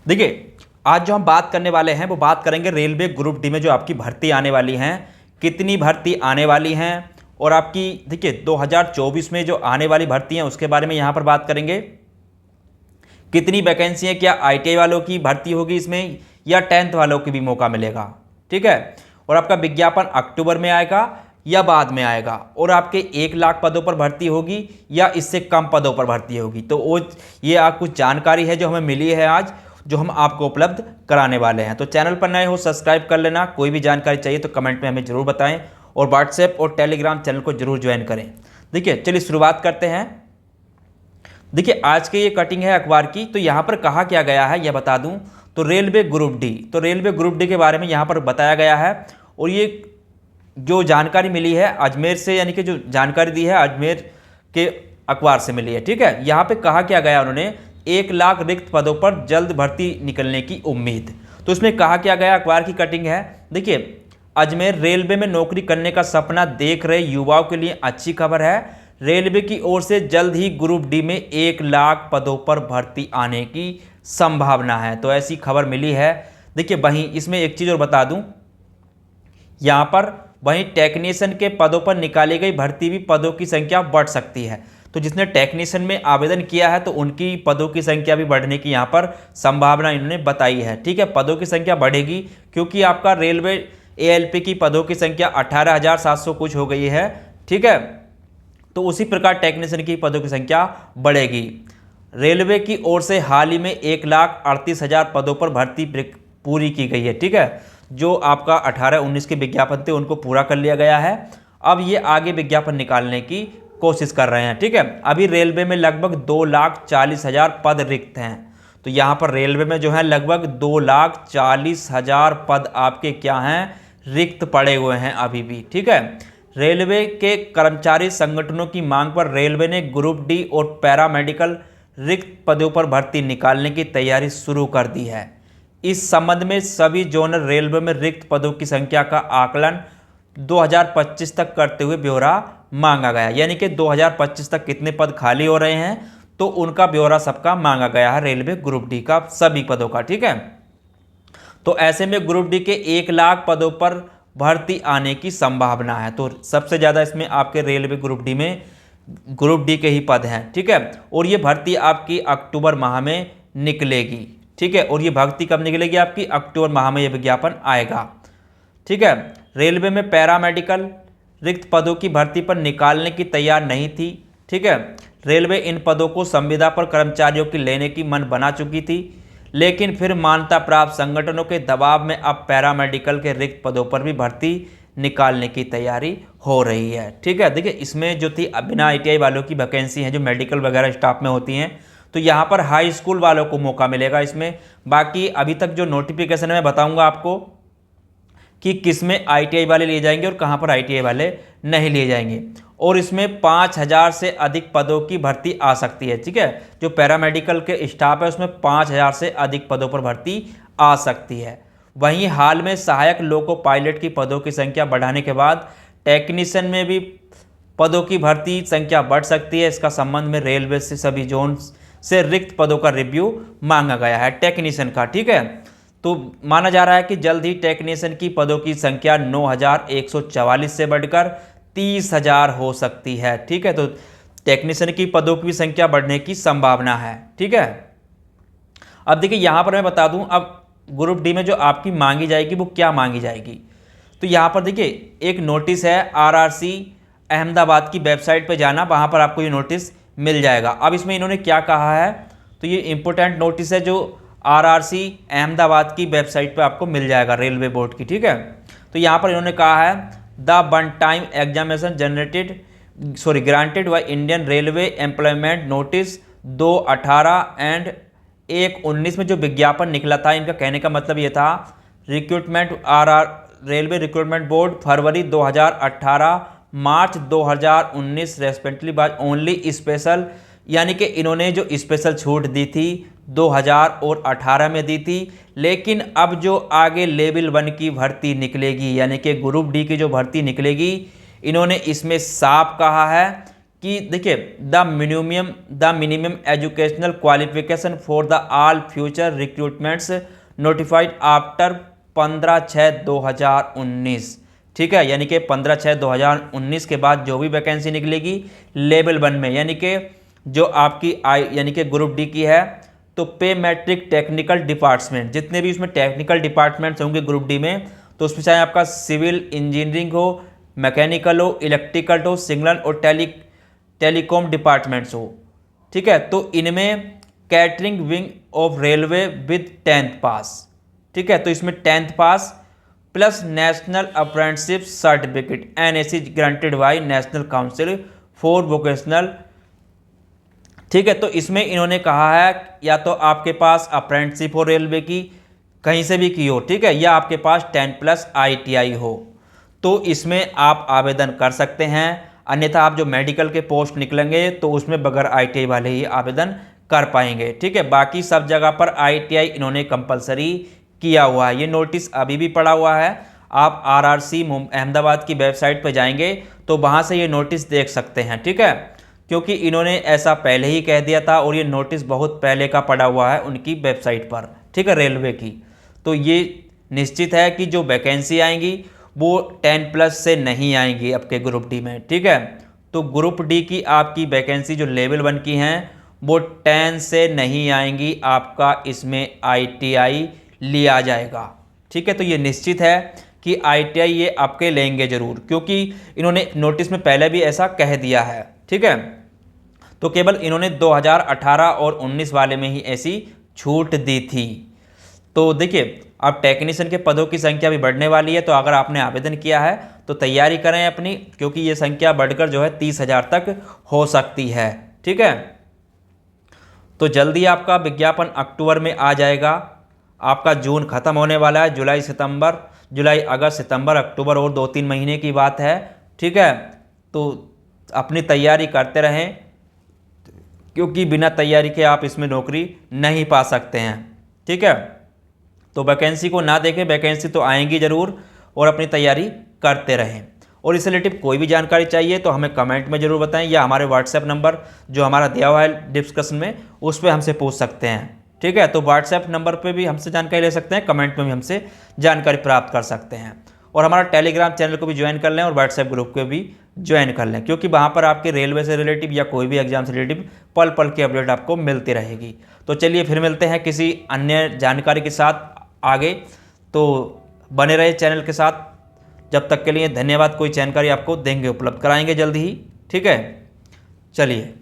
देखिए, आज जो हम बात करने वाले हैं वो बात करेंगे रेलवे ग्रुप डी में जो आपकी भर्ती आने वाली हैं, कितनी भर्ती आने वाली हैं और आपकी देखिए 2024 में जो आने वाली भर्ती हैं उसके बारे में यहाँ पर बात करेंगे। कितनी वैकेंसी है, क्या आईटीआई वालों की भर्ती होगी इसमें या 10th वालों की भी मौका मिलेगा, ठीक है। और आपका विज्ञापन अक्टूबर में आएगा या बाद में आएगा, और आपके 1 लाख पदों पर भर्ती होगी या इससे कम पदों पर भर्ती होगी। तो वो ये कुछ जानकारी है जो हमें मिली है आज, जो हम आपको उपलब्ध कराने वाले हैं। तो चैनल पर नए हो सब्सक्राइब कर लेना। कोई भी जानकारी चाहिए तो कमेंट में हमें ज़रूर बताएं और व्हाट्सएप और टेलीग्राम चैनल को जरूर ज्वाइन करें। देखिए, चलिए शुरुआत करते हैं। देखिए, आज की ये कटिंग है अखबार की। तो यहाँ पर कहा क्या गया है यह बता दूं। तो रेलवे ग्रुप डी, तो रेलवे ग्रुप डी के बारे में यहाँ पर बताया गया है। और ये जो जानकारी मिली है अजमेर से, यानी कि जो जानकारी दी है अजमेर के अखबार से मिली है, ठीक है। यहाँ पे कहा क्या गया, उन्होंने 1 लाख रिक्त पदों पर जल्द भर्ती निकलने की उम्मीद। तो इसमें कहा क्या गया, अखबार की कटिंग है। देखिए, अजमेर रेलवे में नौकरी करने का सपना देख रहे युवाओं के लिए अच्छी खबर है। रेलवे की ओर से जल्द ही ग्रुप डी में 1 लाख पदों पर भर्ती आने की संभावना है। तो ऐसी खबर मिली है। देखिए, वहीं इसमें एक चीज़ और बता दूं, यहाँ पर वहीं टेक्नीशियन के पदों पर निकाली गई भर्ती भी पदों की संख्या बढ़ सकती है। तो जिसने टेक्नीशियन में आवेदन किया है तो उनकी पदों की संख्या भी बढ़ने की यहाँ पर संभावना इन्होंने बताई है, ठीक है। पदों की संख्या बढ़ेगी क्योंकि आपका रेलवे एएलपी की पदों की संख्या 18,700 कुछ हो गई है, ठीक है। तो उसी प्रकार टेक्नीशियन की पदों की संख्या बढ़ेगी। रेलवे की ओर से हाल ही में 1,38,000 पदों पर भर्ती पूरी की गई है, ठीक है। जो आपका 18-19 के विज्ञापन थे उनको पूरा कर लिया गया है। अब ये आगे विज्ञापन निकालने की कोशिश कर रहे हैं, ठीक है। अभी रेलवे में लगभग 2,40,000 पद रिक्त हैं। तो यहाँ पर रेलवे में जो है लगभग 2,40,000 पद आपके क्या हैं, रिक्त पड़े हुए हैं अभी भी, ठीक है। रेलवे के कर्मचारी संगठनों की मांग पर रेलवे ने ग्रुप डी और पैरामेडिकल रिक्त पदों पर भर्ती निकालने की तैयारी शुरू कर दी है। इस संबंध में सभी जोनल रेलवे में रिक्त पदों की संख्या का आकलन 2025 तक करते हुए ब्यौरा मांगा गया। यानी कि 2025 तक कितने पद खाली हो रहे हैं तो उनका ब्यौरा सबका मांगा गया है, रेलवे ग्रुप डी का सभी पदों का, ठीक है। तो ऐसे में ग्रुप डी के 1 लाख पदों पर भर्ती आने की संभावना है। तो सबसे ज़्यादा इसमें आपके रेलवे ग्रुप डी में ग्रुप डी के ही पद हैं, ठीक है। और ये भर्ती आपकी अक्टूबर माह में निकलेगी, ठीक है। और ये भर्ती कब निकलेगी, आपकी अक्टूबर माह में ये विज्ञापन आएगा, ठीक है। रेलवे में पैरामेडिकल रिक्त पदों की भर्ती पर निकालने की तैयार नहीं थी, ठीक है। रेलवे इन पदों को संविदा पर कर्मचारियों की लेने की मन बना चुकी थी, लेकिन फिर मान्यता प्राप्त संगठनों के दबाव में अब पैरामेडिकल के रिक्त पदों पर भी भर्ती निकालने की तैयारी हो रही है, ठीक है। देखिए, इसमें जो थी बिना आईटीआई वालों की वैकेंसी हैं जो मेडिकल वगैरह स्टाफ में होती हैं, तो यहाँ पर हाई स्कूल वालों को मौका मिलेगा इसमें। बाकी अभी तक जो नोटिफिकेशन है मैं बताऊँगा आपको कि किस में आईटीआई वाले लिए जाएंगे और कहाँ पर आईटीआई वाले नहीं लिए जाएंगे। और इसमें 5,000 से अधिक पदों की भर्ती आ सकती है, ठीक है। जो पैरामेडिकल के स्टाफ है उसमें 5,000 से अधिक पदों पर भर्ती आ सकती है। वहीं हाल में सहायक लोको पायलट की पदों की संख्या बढ़ाने के बाद टेक्नीशियन में भी पदों की भर्ती संख्या बढ़ सकती है। इसका संबंध में रेलवे से सभी जोन से रिक्त पदों का रिव्यू मांगा गया है टेक्नीशियन का, ठीक है। तो माना जा रहा है कि जल्द ही टेक्नीशियन की पदों की संख्या 9,144 से बढ़कर 30,000 हो सकती है, ठीक है। तो टेक्नीशियन की पदों की संख्या बढ़ने की संभावना है, ठीक है। अब देखिए, यहाँ पर मैं बता दूं, अब ग्रुप डी में जो आपकी मांगी जाएगी वो क्या मांगी जाएगी। तो यहाँ पर देखिए एक नोटिस है, आरआरसी अहमदाबाद की वेबसाइट पर जाना, वहाँ पर आपको ये नोटिस मिल जाएगा। अब इसमें इन्होंने क्या कहा है, तो ये इंपॉर्टेंट नोटिस है जो आरआरसी अहमदाबाद की वेबसाइट पे आपको मिल जाएगा, रेलवे बोर्ड की, ठीक है। तो यहाँ पर इन्होंने कहा है the one time examination granted by Indian railway employment notice 2/18 and 1/19 में जो विज्ञापन निकला था, इनका कहने का मतलब ये था recruitment railway recruitment board February 2018 March 2019 respectively by only special, यानी कि इन्होंने जो स्पेशल छूट दी थी 2018 में दी थी। लेकिन अब जो आगे लेवल 1 की भर्ती निकलेगी, यानी कि ग्रुप डी की जो भर्ती निकलेगी, इन्होंने इसमें साफ कहा है कि देखिए the minimum educational qualification for the all future recruitments notified after 15/6/2019। ठीक है, यानी कि 15/6/2019 के बाद जो भी वैकेंसी निकलेगी लेवल 1 में, यानी कि जो आपकी यानी कि ग्रुप डी की है, तो पे मैट्रिक टेक्निकल डिपार्टमेंट, जितने भी उसमें टेक्निकल डिपार्टमेंट्स होंगे ग्रुप डी में, तो उसमें चाहे आपका सिविल इंजीनियरिंग हो, मैकेनिकल हो, इलेक्ट्रिकल हो, सिग्नल और टेलीकॉम डिपार्टमेंट्स हो। ठीक है, तो इनमें catering wing of railway with 10th पास। ठीक है, तो इसमें 10th pass plus national apprenticeship certificate NAC granted by national council for vocational. ठीक है, तो इसमें इन्होंने कहा है या तो आपके पास अप्रेंटिसशिप हो रेलवे की, कहीं से भी की हो, ठीक है, या आपके पास 10+ ITI हो, तो इसमें आप आवेदन कर सकते हैं। अन्यथा आप जो मेडिकल के पोस्ट निकलेंगे तो उसमें बगैर ITI वाले ही आवेदन कर पाएंगे। ठीक है, बाकी सब जगह पर ITI इन्होंने कंपलसरी किया हुआ है। ये नोटिस अभी भी पड़ा हुआ है, आप RRC अहमदाबाद की वेबसाइट पर जाएंगे तो वहाँ से ये नोटिस देख सकते हैं। ठीक है, क्योंकि इन्होंने ऐसा पहले ही कह दिया था और ये नोटिस बहुत पहले का पड़ा हुआ है उनकी वेबसाइट पर। ठीक है, रेलवे की, तो ये निश्चित है कि जो वैकेंसी आएंगी वो 10+ से नहीं आएंगी आपके ग्रुप डी में। ठीक है, तो ग्रुप डी की आपकी वैकेंसी जो लेवल 1 की हैं वो 10 से नहीं आएंगी, आपका इसमें ITI लिया जाएगा। ठीक है, तो ये निश्चित है कि ITI ये आपके लेंगे जरूर, क्योंकि इन्होंने नोटिस में पहले भी ऐसा कह दिया है। ठीक है, तो केवल इन्होंने 2018 और 19 वाले में ही ऐसी छूट दी थी। तो देखिए, अब टेक्नीशियन के पदों की संख्या भी बढ़ने वाली है, तो अगर आपने आवेदन किया है तो तैयारी करें अपनी, क्योंकि ये संख्या बढ़कर जो है 30,000 तक हो सकती है। ठीक है, तो जल्दी आपका विज्ञापन अक्टूबर में आ जाएगा। आपका जून खत्म होने वाला है, जुलाई अगस्त सितंबर अक्टूबर और 2-3 महीने की बात है। ठीक है, तो अपनी तैयारी करते रहें, क्योंकि बिना तैयारी के आप इसमें नौकरी नहीं पा सकते हैं। ठीक है, तो वैकेंसी को ना देखें, वैकेंसी तो आएंगी ज़रूर, और अपनी तैयारी करते रहें। और इस रिलेटिव कोई भी जानकारी चाहिए तो हमें कमेंट में ज़रूर बताएं, या हमारे WhatsApp नंबर जो हमारा दिया हुआ है डिस्कशन में उस पर हमसे पूछ सकते हैं। ठीक है, तो WhatsApp नंबर पे भी हमसे जानकारी ले सकते हैं, कमेंट में भी हमसे जानकारी प्राप्त कर सकते हैं। और हमारा टेलीग्राम चैनल को भी ज्वाइन कर लें और WhatsApp ग्रुप को भी ज्वाइन कर लें, क्योंकि वहाँ पर आपके रेलवे से रिलेटिव या कोई भी एग्जाम से रिलेटिव पल पल की अपडेट आपको मिलती रहेगी। तो चलिए फिर मिलते हैं किसी अन्य जानकारी के साथ आगे, तो बने रहे चैनल के साथ। जब तक के लिए धन्यवाद। कोई जानकारी आपको देंगे, उपलब्ध कराएंगे जल्दी ही। ठीक है, चलिए।